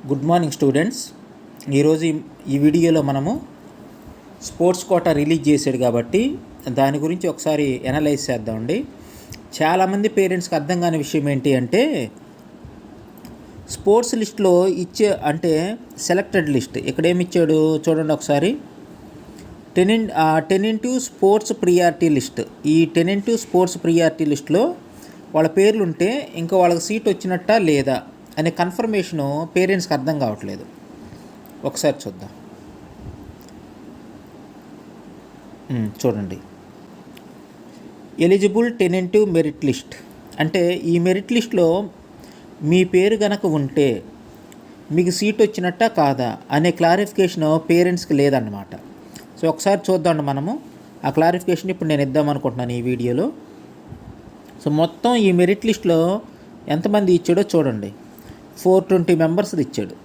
Good morning students. ఈరోజు ఈ వీడియోలో మనము స్పోర్ట్స్ కోటా రిలీజ్ చేశాడు కాబట్టి దాని గురించి ఒకసారి అనలైజ్ చేద్దామండి. చాలామంది పేరెంట్స్కి అర్థం కాని విషయం ఏంటి అంటే స్పోర్ట్స్ లిస్ట్లో ఇచ్చే అంటే సెలెక్టెడ్ లిస్ట్ ఇక్కడ ఏమి ఇచ్చాడు చూడండి ఒకసారి. 10 స్పోర్ట్స్ ప్రియారిటీ లిస్ట్. ఈ 10 స్పోర్ట్స్ ప్రియారిటీ లిస్ట్లో వాళ్ళ పేర్లు ఉంటే ఇంకా వాళ్ళకి సీట్ వచ్చినట్టా లేదా అనే కన్ఫర్మేషను పేరెంట్స్కి అర్థం కావట్లేదు. ఒకసారి చూద్దాం. చూడండి, ఎలిజిబుల్ 10 మెరిట్ లిస్ట్ అంటే ఈ మెరిట్ లిస్ట్లో మీ పేరు కనుక ఉంటే మీకు సీట్ వచ్చినట్టా కాదా అనే క్లారిఫికేషన్ పేరెంట్స్కి లేదన్నమాట. సో ఒకసారి చూద్దామండి మనము ఆ క్లారిఫికేషన్ ఇప్పుడు నేను ఇద్దామనుకుంటున్నాను ఈ వీడియోలో. సో మొత్తం ఈ మెరిట్ లిస్ట్లో ఎంతమంది ఇచ్చాడో చూడండి. 420 మెంబర్స్ది ఇచ్చాడు.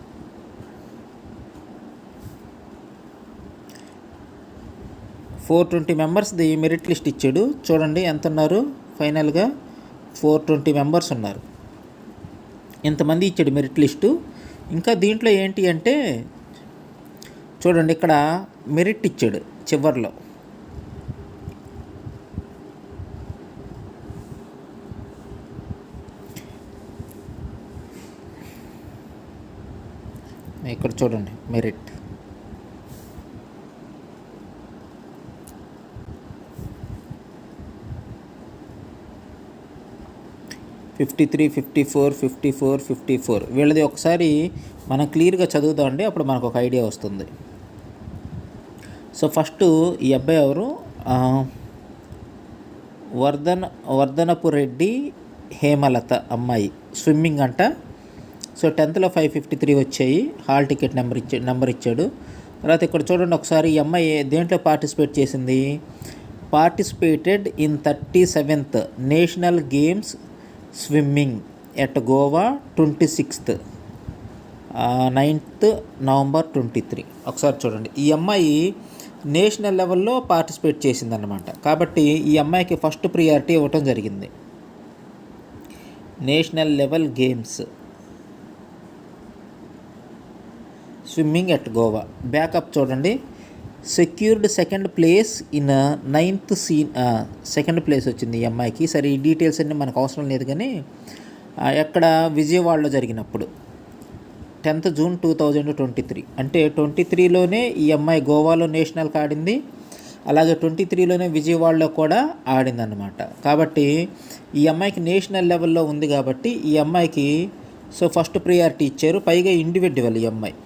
మెంబర్స్ది మెరిట్ లిస్ట్ ఇచ్చాడు. చూడండి ఎంత ఉన్నారు, ఫైనల్గా 420 మెంబర్స్ ఉన్నారు. ఇంతమంది ఇచ్చాడు మెరిట్ లిస్టు. ఇంకా దీంట్లో ఏంటి అంటే చూడండి, ఇక్కడ మెరిట్ ఇచ్చాడు చివర్లో. ఇక్కడ చూడండి మెరిట్. ఫిఫ్టీ 54 వీళ్ళది ఒకసారి మనం క్లియర్గా చదువుతామండి, అప్పుడు మనకు ఒక ఐడియా వస్తుంది. సో ఫస్ట్ ఈ అబ్బాయి ఎవరు, వర్ధనపు రెడ్డి హేమలత అమ్మాయి, స్విమ్మింగ్ అంట. సో 10th 553 వచ్చాయి. హాల్ టికెట్ నెంబర్ ఇచ్చాడు. తర్వాత ఇక్కడ చూడండి ఒకసారి, ఈ అమ్మాయి దేంట్లో పార్టిసిపేట్ చేసింది. Participated in 37th national games swimming at Goa 26th 9th November 23. ఒకసారి చూడండి, ఈ అమ్మాయి నేషనల్ లెవెల్లో పార్టిసిపేట్ చేసిందన్నమాట. కాబట్టి ఈ అమ్మాయికి ఫస్ట్ ప్రియారిటీ ఇవ్వటం జరిగింది. National level games swimming at Goa. Backup చూడండి, secured second place in 9th second place వచ్చింది ఈ అమ్మాయికి. సరే ఈ డీటెయిల్స్ అన్నీ మనకు అవసరం లేదు, కానీ ఎక్కడ విజయవాడలో జరిగినప్పుడు 10th June 2023 అంటే 23లోనే ఈ అమ్మాయి గోవాలో నేషనల్కి ఆడింది, అలాగే 23లోనే విజయవాడలో కూడా ఆడిందన్నమాట. కాబట్టి ఈ అమ్మాయికి నేషనల్ లెవెల్లో ఉంది కాబట్టి ఈ అమ్మాయికి సో ఫస్ట్ ప్రియారిటీ ఇచ్చారు. పైగా ఇండివిడ్యువల్. ఈ అమ్మాయి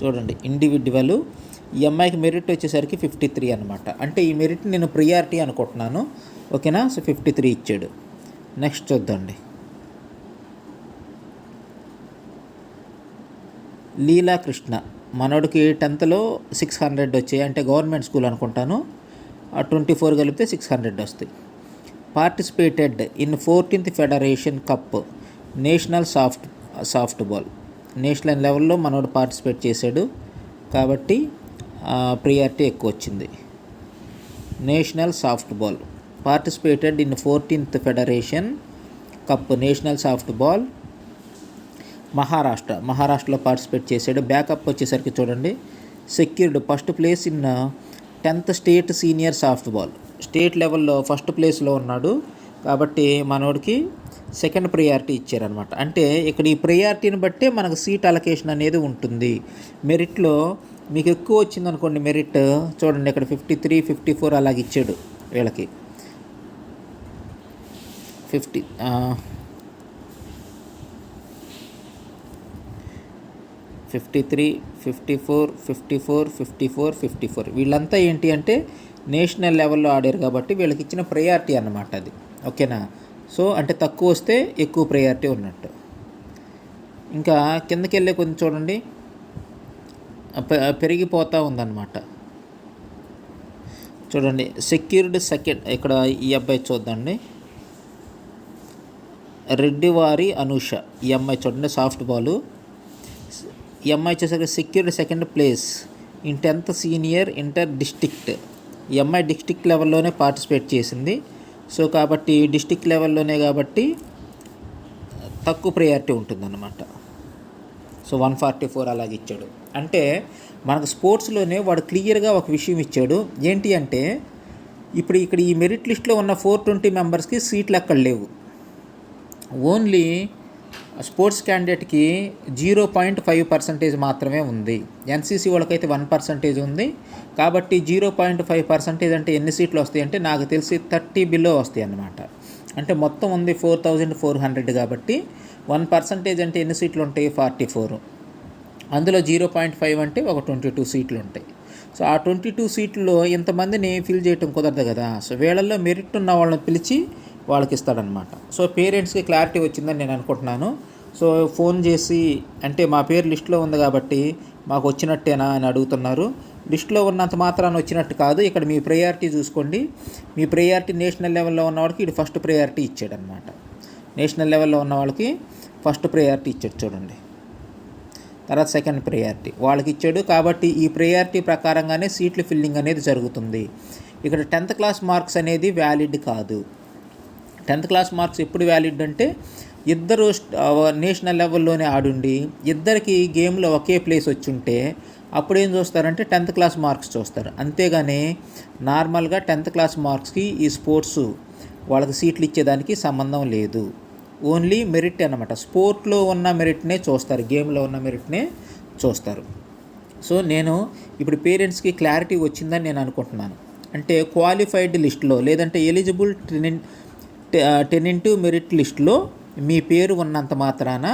చూడండి ఇండివిడ్యువల్. ఈ అమ్మాయికి మెరిట్ వచ్చేసరికి 53 అనమాట. అంటే ఈ మెరిట్ నేను ప్రియారిటీ అనుకుంటున్నాను, ఓకేనా. సో 53 ఇచ్చాడు. నెక్స్ట్ చూద్దండి, లీలా కృష్ణ మనోడికి 10th 600 వచ్చాయి, అంటే గవర్నమెంట్ స్కూల్ అనుకుంటాను. 24 కలిపితే 600 వస్తాయి. Participated in 14th federation cup national softball. National లెవెల్లో మనోడు పార్టిసిపేట్ చేశాడు కాబట్టి ప్రియారిటీ ఎక్కువ వచ్చింది. National softball participated in 14th federation cup national softball మహారాష్ట్రలో పార్టిసిపేట్ చేశాడు. బ్యాకప్ వచ్చేసరికి చూడండి, secured first place in 10th state senior softball. State లెవెల్లో ఫస్ట్ ప్లేస్లో ఉన్నాడు కాబట్టి మనోడికి సెకండ్ ప్రియారిటీ ఇచ్చారనమాట. అంటే ఇక్కడ ఈ ప్రియారిటీని బట్టే మనకు సీట్ అలొకేషన్ అనేది ఉంటుంది. మెరిట్లో మీకు ఎక్కువ వచ్చిందనుకోండి మెరిట్, చూడండి ఇక్కడ 53 54 అలాగ ఇచ్చాడు వీళ్ళకి. 53 54 వీళ్ళంతా ఏంటి అంటే నేషనల్ లెవెల్లో ఆడారు కాబట్టి వీళ్ళకి ఇచ్చిన ప్రయారిటీ అన్నమాట అది, ఓకేనా. సో అంటే తక్కువ వస్తే ఎక్కువ ప్రయారిటీ ఉన్నట్టు. ఇంకా కిందకి వెళ్ళే కొంచెం చూడండి పెరిగిపోతూ ఉందన్నమాట. చూడండి సెక్యూర్డ్ సెకండ్, ఇక్కడ ఈ అబ్బాయి చూద్దండి, రెడ్డివారి అనూష. ఈ అమ్మాయి చూడండి సాఫ్ట్ బాల్. ఈ అమ్మాయి వచ్చేసరికి secured second place in 10th senior inter district. ఈ అమ్మాయి డిస్ట్రిక్ట్ లెవెల్లోనే పార్టిసిపేట్ చేసింది. సో కాబట్టి డిస్టిక్ లెవెల్లోనే కాబట్టి తక్కువ ప్రయారిటీ ఉంటుందన్నమాట. సో 144 అలాగే ఇచ్చాడు. అంటే మనకు స్పోర్ట్స్లోనే వాడు క్లియర్గా ఒక విషయం ఇచ్చాడు. ఏంటి అంటే ఇప్పుడు ఇక్కడ ఈ మెరిట్ లిస్ట్లో ఉన్న 420 మెంబర్స్కి సీట్లు అక్కడ లేవు. ఓన్లీ స్పోర్ట్స్ క్యాండిడేట్కి 0.5% మాత్రమే ఉంది. ఎన్సీసీ వాళ్ళకైతే 1% ఉంది. కాబట్టి 0.5% అంటే ఎన్ని సీట్లు వస్తాయి అంటే నాకు తెలిసి 30 బిలో వస్తాయి అన్నమాట. అంటే మొత్తం ఉంది 4400 కాబట్టి 1% అంటే ఎన్ని సీట్లు ఉంటాయి? 44. అందులో 0.5 అంటే ఒక 22 సీట్లు ఉంటాయి. సో ఆ 22 సీట్లలో ఇంతమందిని ఫిల్ చేయటం కుదరదు కదా. సో వీళ్ళల్లో మెరిట్ ఉన్న వాళ్ళని పిలిచి వాళ్ళకి ఇస్తాడనమాట. సో పేరెంట్స్కి క్లారిటీ వచ్చిందని నేను అనుకుంటున్నాను. సో ఫోన్ చేసి అంటే మా పేరు లిస్ట్లో ఉంది కాబట్టి మాకు వచ్చినట్టేనా అని అడుగుతున్నారు. లిస్ట్లో ఉన్నంత మాత్రాన్ని వచ్చినట్టు కాదు. ఇక్కడ మీ ప్రయారిటీ చూసుకోండి. మీ ప్రయారిటీ నేషనల్ లెవెల్లో ఉన్న వాళ్ళకి ఇది ఫస్ట్ ప్రయారిటీ ఇచ్చాడనమాట. నేషనల్ లెవెల్లో ఉన్న వాళ్ళకి ఫస్ట్ ప్రయారిటీ ఇచ్చాడు చూడండి. తర్వాత సెకండ్ ప్రయారిటీ వాళ్ళకి ఇచ్చాడు. కాబట్టి ఈ ప్రయారిటీ ప్రకారంగానే సీట్ల ఫిల్లింగ్ అనేది జరుగుతుంది. ఇక్కడ 10th క్లాస్ మార్క్స్ అనేది వ్యాలిడ్ కాదు. 10th క్లాస్ మార్క్స్ ఎప్పుడు వ్యాలిడ్ అంటే ఇద్దరు నేషనల్ లెవెల్లోనే ఆడుండి ఇద్దరికి గేమ్లో ఒకే ప్లేస్ వచ్చి ఉంటే అప్పుడు ఏం చూస్తారంటే 10th క్లాస్ మార్క్స్ చూస్తారు. అంతేగాని నార్మల్గా 10th క్లాస్ మార్క్స్కి ఈ స్పోర్ట్స్ వాళ్ళకి సీట్లు ఇచ్చేదానికి సంబంధం లేదు. ఓన్లీ మెరిట్ అన్నమాట. స్పోర్ట్లో ఉన్న మెరిట్నే చూస్తారు, గేమ్లో ఉన్న మెరిట్నే చూస్తారు. సో నేను ఇప్పుడు పేరెంట్స్కి క్లారిటీ వచ్చిందని నేను అనుకుంటున్నాను. అంటే క్వాలిఫైడ్ లిస్ట్లో లేదంటే ఎలిజిబుల్ 10x మెరిట్ లిస్ట్లో మీ పేరు ఉన్నంత మాత్రాన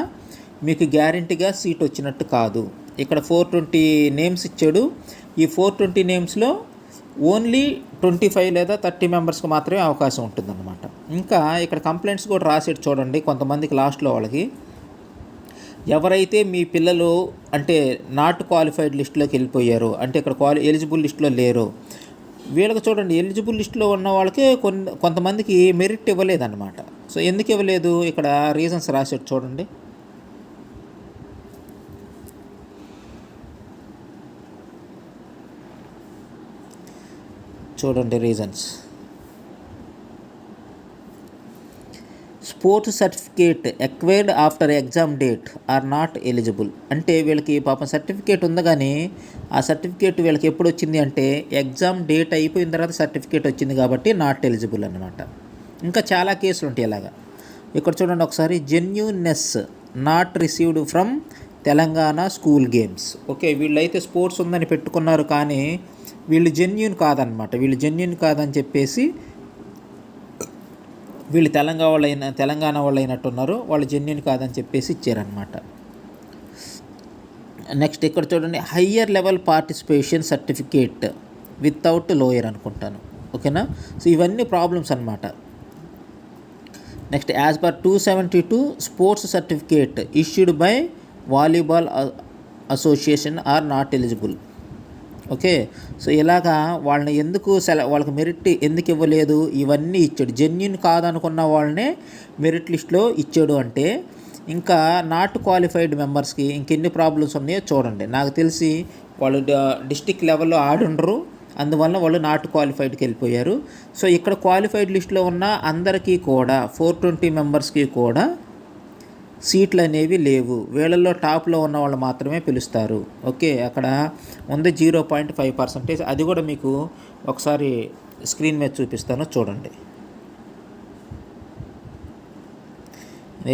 మీకు గ్యారెంటీగా సీట్ వచ్చినట్టు కాదు. ఇక్కడ 420 నేమ్స్ ఇచ్చాడు. ఈ 420 నేమ్స్లో ఓన్లీ 25 లేదా 30 మెంబర్స్కి మాత్రమే అవకాశం ఉంటుందన్నమాట. ఇంకా ఇక్కడ కంప్లైంట్స్ కూడా రాసేది చూడండి. కొంతమందికి లాస్ట్లో వాళ్ళకి ఎవరైతే మీ పిల్లలు అంటే నాట్ క్వాలిఫైడ్ లిస్టులోకి వెళ్ళిపోయారో అంటే ఇక్కడ ఎలిజిబుల్ లిస్టులో లేరో వీళ్ళకి చూడండి ఎలిజిబుల్ లిస్టులో ఉన్న వాళ్ళకి కొంతమందికి మెరిట్ ఇవ్వలేదన్నమాట. సో ఎందుకు ఇవ్వలేదు ఇక్కడ రీజన్స్ రాసేది చూడండి. Reasons. Sports certificate acquired after exam date are not eligible. అంటే వీళ్ళకి పాపం సర్టిఫికేట్ ఉంది కానీ ఆ సర్టిఫికేట్ వీళ్ళకి ఎప్పుడు వచ్చింది అంటే ఎగ్జామ్ డేట్ అయిపోయిన తర్వాత సర్టిఫికేట్ వచ్చింది కాబట్టి నాట్ ఎలిజిబుల్ అన్నమాట. ఇంకా చాలా కేసులు ఉంటాయి ఇలాగా. ఇక్కడ చూడండి ఒకసారి genuineness not received from Telangana school games. Okay వీళ్ళైతే స్పోర్ట్స్ ఉందని పెట్టుకున్నారు కానీ వీళ్ళు జెన్యూన్ కాదనమాట. వీళ్ళు జెన్యూన్ కాదని చెప్పేసి వీళ్ళు తెలంగాణ వాళ్ళు అయినట్టున్నారు, వాళ్ళు జెన్యూన్ కాదని చెప్పేసి ఇచ్చారనమాట. నెక్స్ట్ ఇక్కడ చూడండి higher level participation certificate without lower అనుకుంటాను. ఓకేనా. సో ఇవన్నీ ప్రాబ్లమ్స్ అనమాట. Next as per 272 sports certificate issued by volleyball association are not eligible. Okay so ఇలాగా వాళ్ళని ఎందుకు వాళ్ళకి మెరిట్ ఎందుకు ఇవ్వలేదు ఇవన్నీ ఇచ్చాడు. జెన్యూన్ కాదనుకున్న వాళ్ళనే మెరిట్ లిస్ట్లో ఇచ్చాడు. అంటే ఇంకా నాట్ క్వాలిఫైడ్ మెంబర్స్కి ఇంకెన్ని ప్రాబ్లమ్స్ ఉన్నాయో చూడండి. నాకు తెలిసి వాళ్ళు డిస్టిక్ లెవెల్లో ఆడుండరు, అందువల్ల వాళ్ళు నాట్ క్వాలిఫైడ్కి వెళ్ళిపోయారు. సో ఇక్కడ క్వాలిఫైడ్ లిస్ట్లో ఉన్న అందరికీ కూడా 420 మెంబర్స్కి కూడా సీట్లు అనేవి లేవు. వీళ్ళల్లో టాప్లో ఉన్న వాళ్ళు మాత్రమే పిలుస్తారు. ఓకే అక్కడ ఉంది 0.5%. అది కూడా మీకు ఒకసారి స్క్రీన్ మీద చూపిస్తాను చూడండి.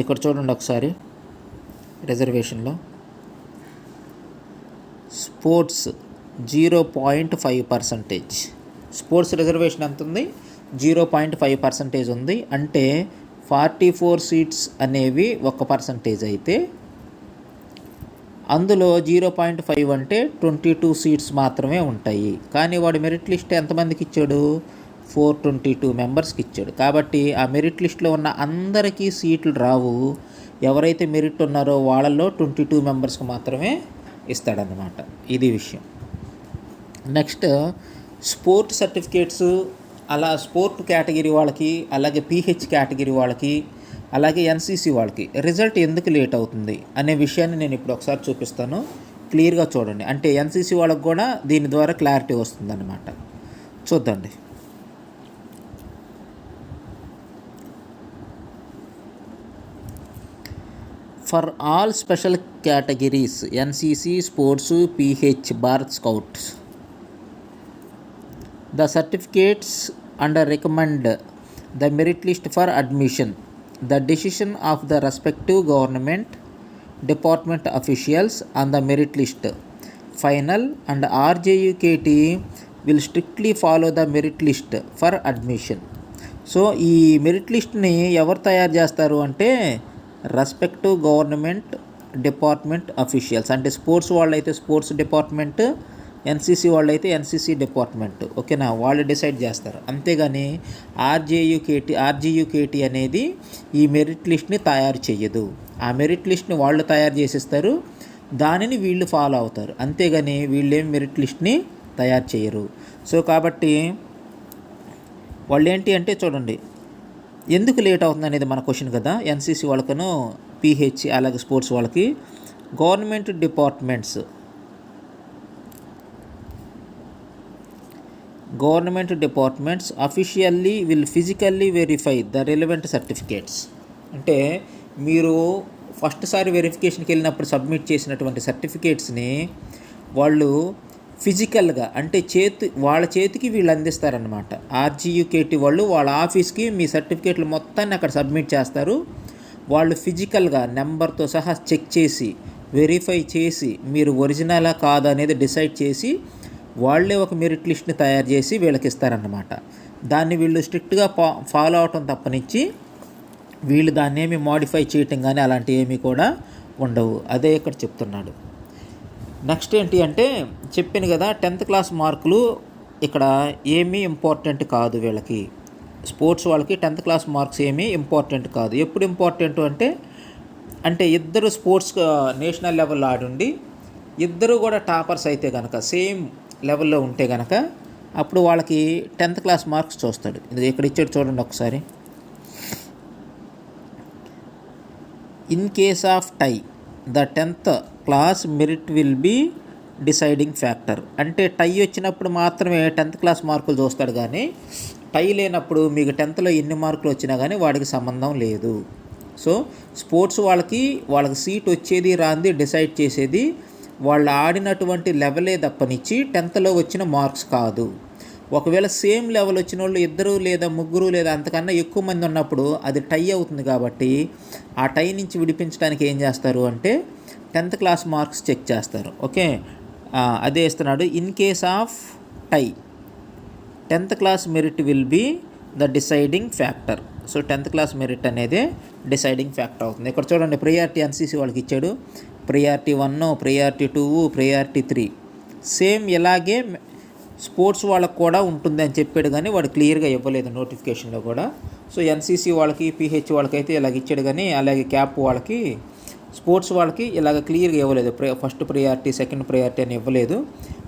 ఇక్కడ చూడండి ఒకసారి రిజర్వేషన్లో స్పోర్ట్స్ 0.5%. స్పోర్ట్స్ రిజర్వేషన్ ఎంత ఉంది? 0.5% ఉంది. అంటే 44 సీట్స్ అనేవి 1% అయితే అందులో 0.5 అంటే 22 సీట్స్ మాత్రమే ఉంటాయి. కానీ వాడు మెరిట్ లిస్ట్ ఎంతమందికి ఇచ్చాడు? 422 మెంబర్స్కి ఇచ్చాడు. కాబట్టి ఆ మెరిట్ లిస్ట్లో ఉన్న అందరికీ సీట్లు రావు. ఎవరైతే మెరిట్ ఉన్నారో వాళ్ళల్లో 22 మెంబర్స్కి మాత్రమే ఇస్తాడన్నమాట. ఇది విషయం. నెక్స్ట్ స్పోర్ట్ సర్టిఫికేట్స్ అలా స్పోర్ట్ కేటగిరీ వాళ్ళకి, అలాగే పీహెచ్ కేటగిరీ వాళ్ళకి, అలాగే ఎన్సీసీ వాళ్ళకి రిజల్ట్ ఎందుకు లేట్ అవుతుంది అనే విషయాన్ని నేను ఇప్పుడు ఒకసారి చూపిస్తాను. క్లియర్గా చూడండి. అంటే ఎన్సీసీ వాళ్ళకి కూడా దీని ద్వారా క్లారిటీ వస్తుందన్నమాట. చూద్దండి. For all special categories NCC, sports, PH, Bharat scouts. The certificates and recommend the merit list for admission. The decision of the respective government department officials on the merit list. Final and RJUKT will strictly follow the merit list for admission. So ఈ merit లిస్ట్ని ఎవరు తయారు చేస్తారు అంటే respective government department officials. అంటే sports వాళ్ళు అయితే sports department, NCC వాళ్ళు అయితే ఎన్సీసీ డిపార్ట్మెంట్. ఓకేనా, వాళ్ళు డిసైడ్ చేస్తారు. అంతేగాని ఆర్జీయూకేటీ అనేది ఈ మెరిట్ లిస్ట్ని తయారు చేయదు. ఆ మెరిట్ లిస్ట్ని వాళ్ళు తయారు చేసిస్తారు, దానిని వీళ్ళు ఫాలో అవుతారు. అంతేగాని వీళ్ళేం మెరిట్ లిస్ట్ని తయారు చేయరు. సో కాబట్టి వాళ్ళు ఏంటి అంటే చూడండి, ఎందుకు లేట్ అవుతుంది అనేది మన క్వశ్చన్ కదా. ఎన్సీసీ వాళ్ళకను, పిహెచ్ అలాగే స్పోర్ట్స్ వాళ్ళకి government departments officially will physically verify the relevant certificates. అంటే మీరు ఫస్ట్ సారి వెరిఫికేషన్కి వెళ్ళినప్పుడు సబ్మిట్ చేసినటువంటి సర్టిఫికేట్స్ని వాళ్ళు ఫిజికల్గా అంటే వాళ్ళ చేతికి వీళ్ళు అందిస్తారనమాట. ఆర్జీయూకేటీ వాళ్ళు వాళ్ళ ఆఫీస్కి మీ సర్టిఫికేట్లు మొత్తాన్ని అక్కడ సబ్మిట్ చేస్తారు. వాళ్ళు ఫిజికల్గా నెంబర్తో సహా చెక్ చేసి వెరిఫై చేసి మీరు ఒరిజినలా కాదా అనేది డిసైడ్ చేసి వాళ్ళే ఒక మెరిట్ లిస్ట్ని తయారు చేసి వీళ్ళకి ఇస్తారన్నమాట. దాన్ని వీళ్ళు స్ట్రిక్ట్గా ఫాలో అవటం తప్పనిచ్చి వీళ్ళు దాన్ని ఏమి మోడిఫై చేయటం కానీ అలాంటివి ఏమీ కూడా ఉండవు. అదే ఇక్కడ చెప్తున్నాడు. నెక్స్ట్ ఏంటి అంటే చెప్పాను కదా, 10th క్లాస్ మార్కులు ఇక్కడ ఏమీ ఇంపార్టెంట్ కాదు వీళ్ళకి. స్పోర్ట్స్ వాళ్ళకి 10th క్లాస్ మార్క్స్ ఏమీ ఇంపార్టెంట్ కాదు. ఎప్పుడు ఇంపార్టెంట్ అంటే ఇద్దరు స్పోర్ట్స్ నేషనల్ లెవెల్లో ఆడుండి ఇద్దరు కూడా టాపర్స్ అయితే కనుక, సేమ్ లెవెల్లో ఉంటే కనుక అప్పుడు వాళ్ళకి 10th క్లాస్ మార్క్స్ చూస్తాడు. ఇది ఇక్కడ ఇచ్చాడు చూడండి ఒకసారి. In case of tie the 10th class merit will be deciding factor. అంటే టై వచ్చినప్పుడు మాత్రమే 10th క్లాస్ మార్కులు చూస్తాడు, కానీ టై లేనప్పుడు మీకు 10thలో ఎన్ని మార్కులు వచ్చినా కానీ వాడికి సంబంధం లేదు. సో స్పోర్ట్స్ వాళ్ళకి సీట్ వచ్చేది రాంది డిసైడ్ చేసేది వాళ్ళు ఆడినటువంటి లెవెలే తప్పనిచ్చి 10thలో వచ్చిన మార్క్స్ కాదు. ఒకవేళ సేమ్ లెవెల్ వచ్చిన వాళ్ళు ఇద్దరు లేదా ముగ్గురు లేదా అంతకన్నా ఎక్కువ మంది ఉన్నప్పుడు అది టై అవుతుంది. కాబట్టి ఆ టై నుంచి విడిపించడానికి ఏం చేస్తారు అంటే 10th క్లాస్ మార్క్స్ చెక్ చేస్తారు. ఓకే, అదే ఇస్తున్నాడు. In case of tie 10th class merit will be the deciding factor. So 10th class merit అనేది డిసైడింగ్ ఫ్యాక్టర్ అవుతుంది. ఇక్కడ చూడండి, ప్రియారిటీ ఎన్సీసీ వాళ్ళకి ఇచ్చాడు. ప్రియారిటీ 1, ప్రియారిటీ 2, ప్రియారిటీ 3 సేమ్ ఇలాగే స్పోర్ట్స్ వాళ్ళకి కూడా ఉంటుంది అని చెప్పాడు, కానీ వాడు క్లియర్గా ఇవ్వలేదు నోటిఫికేషన్లో కూడా. సో ఎన్సీసీ వాళ్ళకి, పిహెచ్ వాళ్ళకి అయితే ఇలాగ ఇచ్చాడు, కానీ అలాగే క్యాప్ వాళ్ళకి, స్పోర్ట్స్ వాళ్ళకి ఇలాగ క్లియర్గా ఇవ్వలేదు. ఫస్ట్ ప్రియారిటీ, సెకండ్ ప్రియారిటీ అని ఇవ్వలేదు.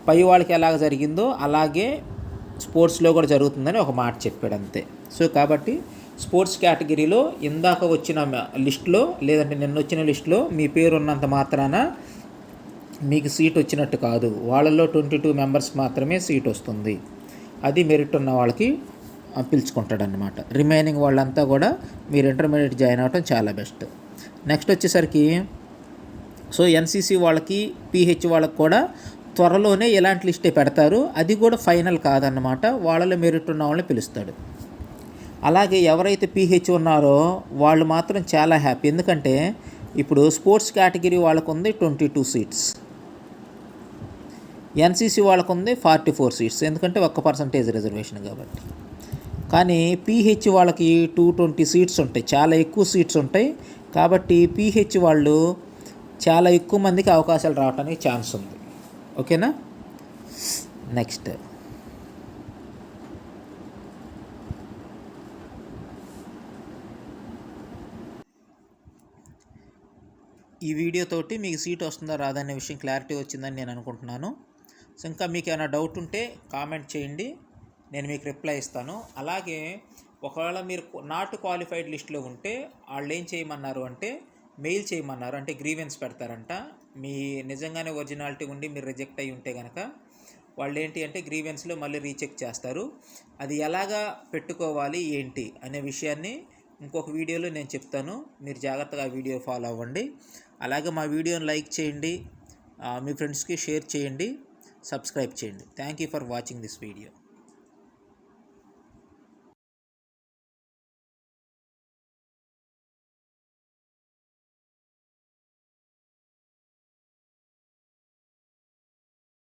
పై వాళ్ళకి ఎలాగ జరిగిందో అలాగే స్పోర్ట్స్లో కూడా జరుగుతుందని ఒక మాట చెప్పాడు అంతే. సో కాబట్టి స్పోర్ట్స్ కేటగిరీలో ఇందాక వచ్చిన లిస్టులో లేదంటే నిన్న వచ్చిన లిస్టులో మీ పేరు ఉన్నంత మాత్రాన మీకు సీట్ వచ్చినట్టు కాదు. వాళ్ళల్లో 22 మెంబర్స్ మాత్రమే సీట్ వస్తుంది. అది మెరిట్ ఉన్న వాళ్ళకి పిలుచుకుంటాడనమాట. రిమైనింగ్ వాళ్ళంతా కూడా మీరు ఇంటర్మీడియట్ జాయిన్ అవ్వడం చాలా బెస్ట్. నెక్స్ట్ వచ్చేసరికి సో ఎన్సీసీ వాళ్ళకి, పిహెచ్ వాళ్ళకి కూడా త్వరలోనే ఎలాంటి లిస్టే పెడతారు. అది కూడా ఫైనల్ కాదన్నమాట. వాళ్ళలో మెరిట్ ఉన్న వాళ్ళని పిలుస్తాడు. అలాగే ఎవరైతే పిహెచ్ ఉన్నారో వాళ్ళు మాత్రం చాలా హ్యాపీ. ఎందుకంటే ఇప్పుడు స్పోర్ట్స్ కేటగిరీ వాళ్ళకు ఉంది 22 సీట్స్, ఎన్సీసీ వాళ్ళకు ఉంది 44 సీట్స్, ఎందుకంటే 1% రిజర్వేషన్ కాబట్టి. కానీ పిహెచ్ వాళ్ళకి 220 సీట్స్ ఉంటాయి, చాలా ఎక్కువ సీట్స్ ఉంటాయి. కాబట్టి పిహెచ్ వాళ్ళు చాలా ఎక్కువ మందికి అవకాశాలు రావడానికి ఛాన్స్ ఉంది. ఓకేనా. నెక్స్ట్ ఈ వీడియోతోటి మీకు సీట్ వస్తుందా రాదా అనే విషయం క్లారిటీ వచ్చిందని నేను అనుకుంటున్నాను. సో ఇంకా మీకు ఏమైనా డౌట్ ఉంటే కామెంట్ చేయండి, నేను మీకు రిప్లై ఇస్తాను. అలాగే ఒకవేళ మీరు నాట్ క్వాలిఫైడ్ లిస్ట్లో ఉంటే వాళ్ళు ఏం చేయమన్నారు అంటే మెయిల్ చేయమన్నారు. అంటే గ్రీవెన్స్ పెడతారంట. మీ నిజంగానే ఒరిజినాలిటీ ఉండి మీరు రిజెక్ట్ అయ్యి ఉంటే కనుక వాళ్ళు ఏంటి అంటే గ్రీవెన్స్లో మళ్ళీ రీచెక్ చేస్తారు. అది ఎలాగా పెట్టుకోవాలి ఏంటి అనే విషయాన్ని ఇంకొక వీడియోలో నేను చెప్తాను, మీరు జాగ్రత్తగా ఆ వీడియో ఫాలో అవ్వండి. అలాగే మా వీడియోని లైక్ చేయండి, మీ ఫ్రెండ్స్కి షేర్ చేయండి, సబ్స్క్రైబ్ చేయండి. Thank you for watching this video.